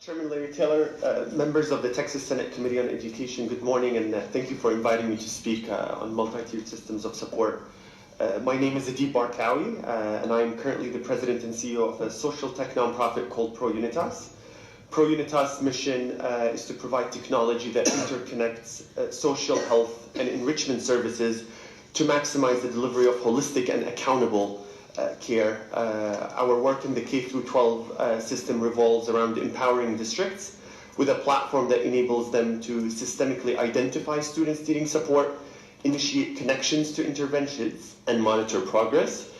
Chairman Larry Taylor, members of the Texas Senate Committee on Education, good morning, and thank you for inviting me to speak on multi-tiered systems of support. My name is Adeeb Barqawi, and I am currently the president and CEO of a social tech nonprofit called ProUnitas. ProUnitas' mission is to provide technology that interconnects social health and enrichment services to maximize the delivery of holistic and accountable care. Our work in the K-12 system revolves around empowering districts with a platform that enables them to systemically identify students needing support, initiate connections to interventions, and monitor progress.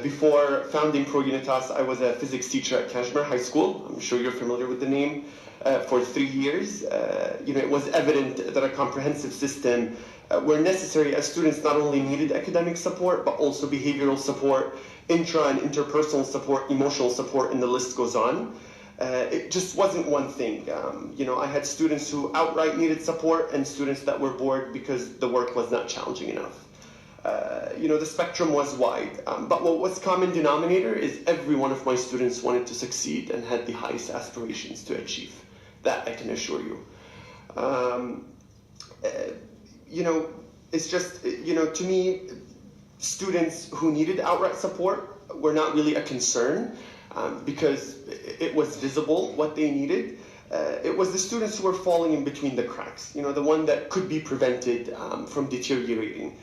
Before founding ProUnitas, I was a physics teacher at Kashmir High School. I'm sure you're familiar with the name. For 3 years, it was evident that a comprehensive system were necessary as students not only needed academic support, but also behavioral support, intra and interpersonal support, emotional support, and the list goes on. It just wasn't one thing. I had students who outright needed support and students that were bored because the work was not challenging enough. The spectrum was wide, but what was common denominator is every one of my students wanted to succeed and had the highest aspirations to achieve. That I can assure you. It's just, to me, students who needed outright support were not really a concern because it was visible what they needed. It was the students who were falling in between the cracks, the one that could be prevented from deteriorating.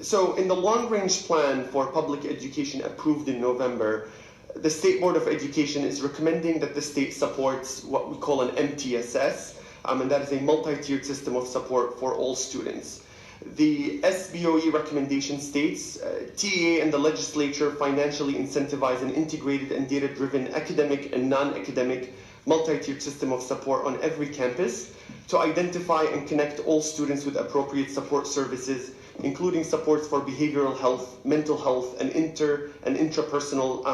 So in the long-range plan for public education approved in November, the State Board of Education is recommending that the state supports what we call an MTSs, and that is a multi-tiered system of support for all students. The SBOE recommendation states, TEA and the legislature financially incentivize an integrated and data-driven academic and non-academic multi-tiered system of support on every campus to identify and connect all students with appropriate support services, including supports for behavioral health, mental health, and intrapersonal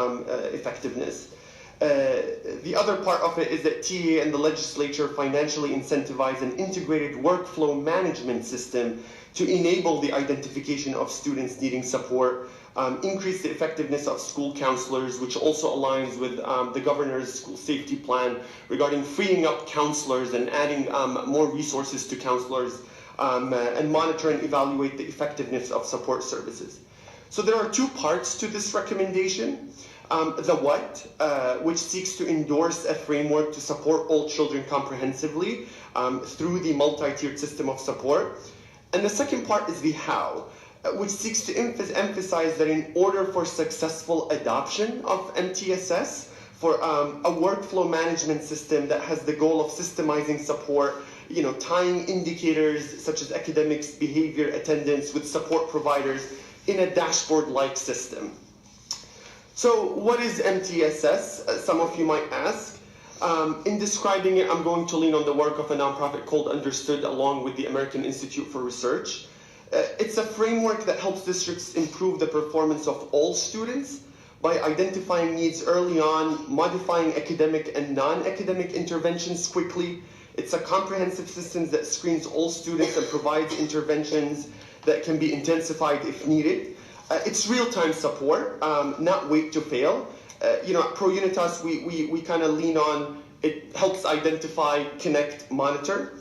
effectiveness. The other part of it is that TEA and the legislature financially incentivize an integrated workflow management system to enable the identification of students needing support, increase the effectiveness of school counselors, which also aligns with the governor's school safety plan regarding freeing up counselors and adding more resources to counselors, and monitor and evaluate the effectiveness of support services. So there are two parts to this recommendation. The what, which seeks to endorse a framework to support all children comprehensively through the multi-tiered system of support. And the second part is the how, which seeks to emphasize that in order for successful adoption of MTSs, for a workflow management system that has the goal of systemizing support, tying indicators such as academics, behavior, attendance with support providers in a dashboard-like system. So what is MTSs? Some of you might ask. In describing it, I'm going to lean on the work of a nonprofit called Understood along with the American Institute for Research. It's a framework that helps districts improve the performance of all students by identifying needs early on, modifying academic and non-academic interventions quickly. It's a comprehensive system that screens all students and provides interventions that can be intensified if needed. It's real-time support, not wait to fail. At ProUnitas, we kind of lean on, it helps identify, connect, monitor.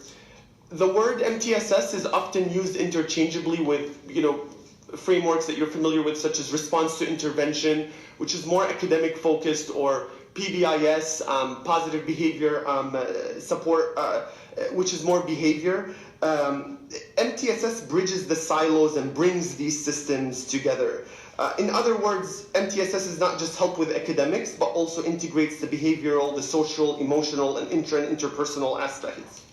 The word MTSs is often used interchangeably with, frameworks that you're familiar with, such as response to intervention, which is more academic focused, or PBIS, positive behavior support, which is more behavior. MTSs bridges the silos and brings these systems together. In other words, MTSs is not just help with academics, but also integrates the behavioral, the social, emotional, and interpersonal aspects.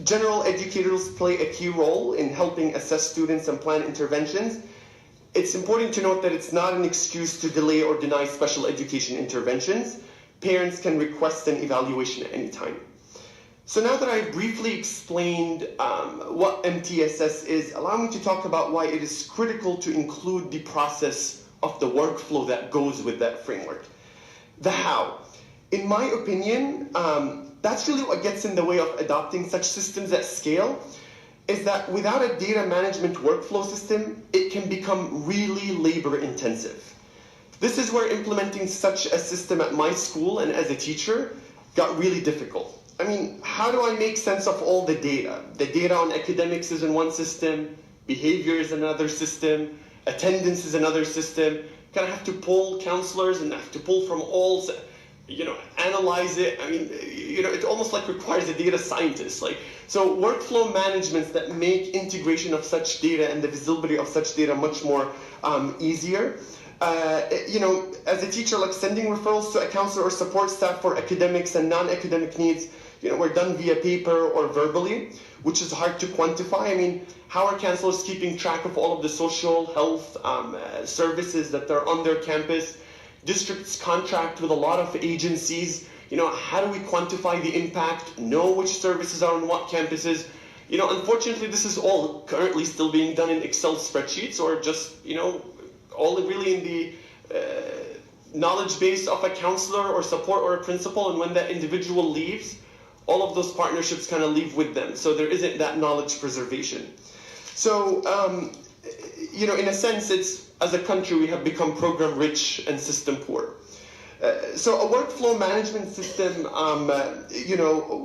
General educators play a key role in helping assess students and plan interventions. It's important to note that it's not an excuse to delay or deny special education interventions. Parents can request an evaluation at any time. So now that I've briefly explained what MTSs is, allow me to talk about why it is critical to include the process of the workflow that goes with that framework. The how. In my opinion, that's really what gets in the way of adopting such systems at scale, is that without a data management workflow system, it can become really labor intensive. This is where implementing such a system at my school and as a teacher got really difficult. I mean, how do I make sense of all the data? The data on academics is in one system, behavior is another system, attendance is another system. Kind of have to pull counselors and have to pull from all, analyze it. I mean, it almost like requires a data scientist. So workflow managements that make integration of such data and the visibility of such data much more easier. As a teacher, like sending referrals to a counselor or support staff for academics and non-academic needs, were done via paper or verbally, which is hard to quantify. I mean, how are counselors keeping track of all of the social health services that are on their campus? Districts contract with a lot of agencies. How do we quantify the impact, know which services are on what campuses? Unfortunately, this is all currently still being done in Excel spreadsheets or just, all really in the knowledge base of a counselor or support or a principal, and when that individual leaves, all of those partnerships kind of leave with them. So there isn't that knowledge preservation. So, in a sense, as a country, we have become program rich and system poor. So a workflow management system,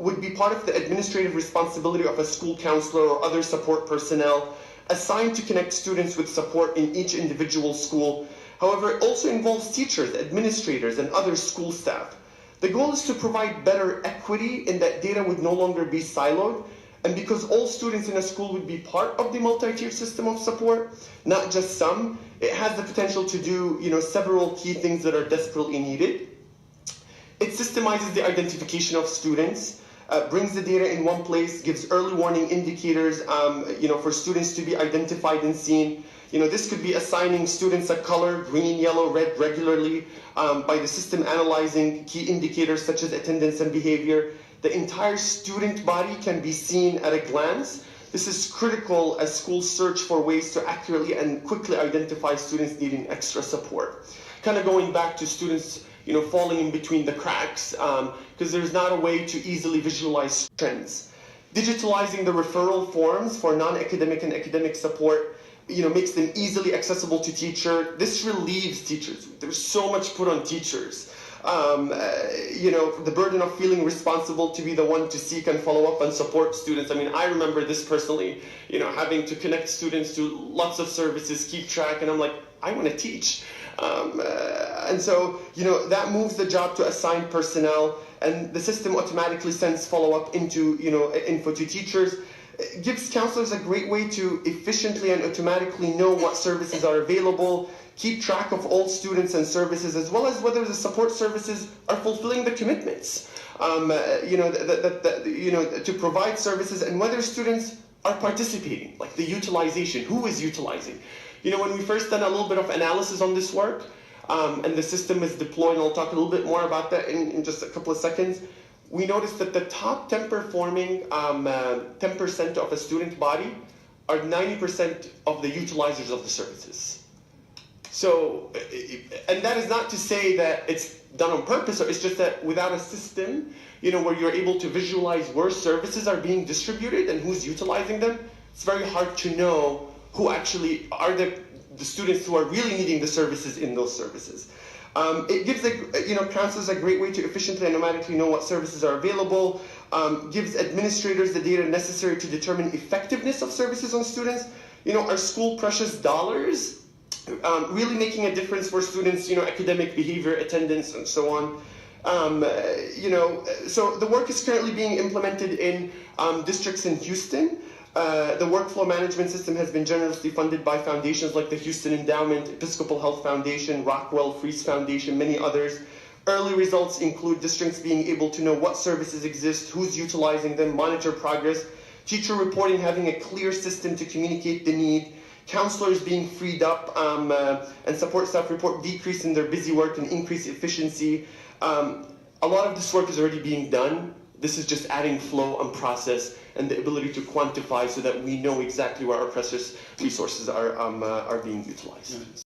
would be part of the administrative responsibility of a school counselor or other support personnel assigned to connect students with support in each individual school. However, it also involves teachers, administrators, and other school staff. The goal is to provide better equity in that data would no longer be siloed, and because all students in a school would be part of the multi-tiered system of support, not just some, it has the potential to do several key things that are desperately needed. It systemizes the identification of students, brings the data in one place, gives early warning indicators for students to be identified and seen. This could be assigning students a color, green, yellow, red, regularly by the system analyzing key indicators such as attendance and behavior. The entire student body can be seen at a glance. This is critical as schools search for ways to accurately and quickly identify students needing extra support. Kind of going back to students falling in between the cracks, because there's not a way to easily visualize trends. Digitalizing the referral forms for non-academic and academic support makes them easily accessible to teacher. This relieves teachers. There's so much put on teachers. The burden of feeling responsible to be the one to seek and follow up and support students. I mean, I remember this personally, having to connect students to lots of services, keep track, and I'm like, I want to teach. And so, that moves the job to assigned personnel, and the system automatically sends follow-up into, info to teachers. It gives counselors a great way to efficiently and automatically know what services are available, keep track of all students and services, as well as whether the support services are fulfilling the commitments, to provide services, and whether students are participating, like the utilization, who is utilizing. When we first done a little bit of analysis on this work, and the system is deployed, and I'll talk a little bit more about that in just a couple of seconds, we noticed that the top 10 performing 10% of a student body are 90% of the utilizers of the services. So, and that is not to say that it's done on purpose, or it's just that without a system, where you're able to visualize where services are being distributed and who's utilizing them, it's very hard to know who actually are the students who are really needing the services in those services. It gives counselors a great way to efficiently and automatically know what services are available, gives administrators the data necessary to determine effectiveness of services on students. Are school precious dollars really making a difference for students, academic behavior, attendance, and so on. So the work is currently being implemented in districts in Houston. The workflow management system has been generously funded by foundations like the Houston Endowment, Episcopal Health Foundation, Rockwell Freese Foundation, many others. Early results include districts being able to know what services exist, who's utilizing them, monitor progress, teacher reporting having a clear system to communicate the need, counselors being freed up, and support staff report decrease in their busy work and increase efficiency. A lot of this work is already being done. This is just adding flow and process and the ability to quantify so that we know exactly where our precious resources are being utilized.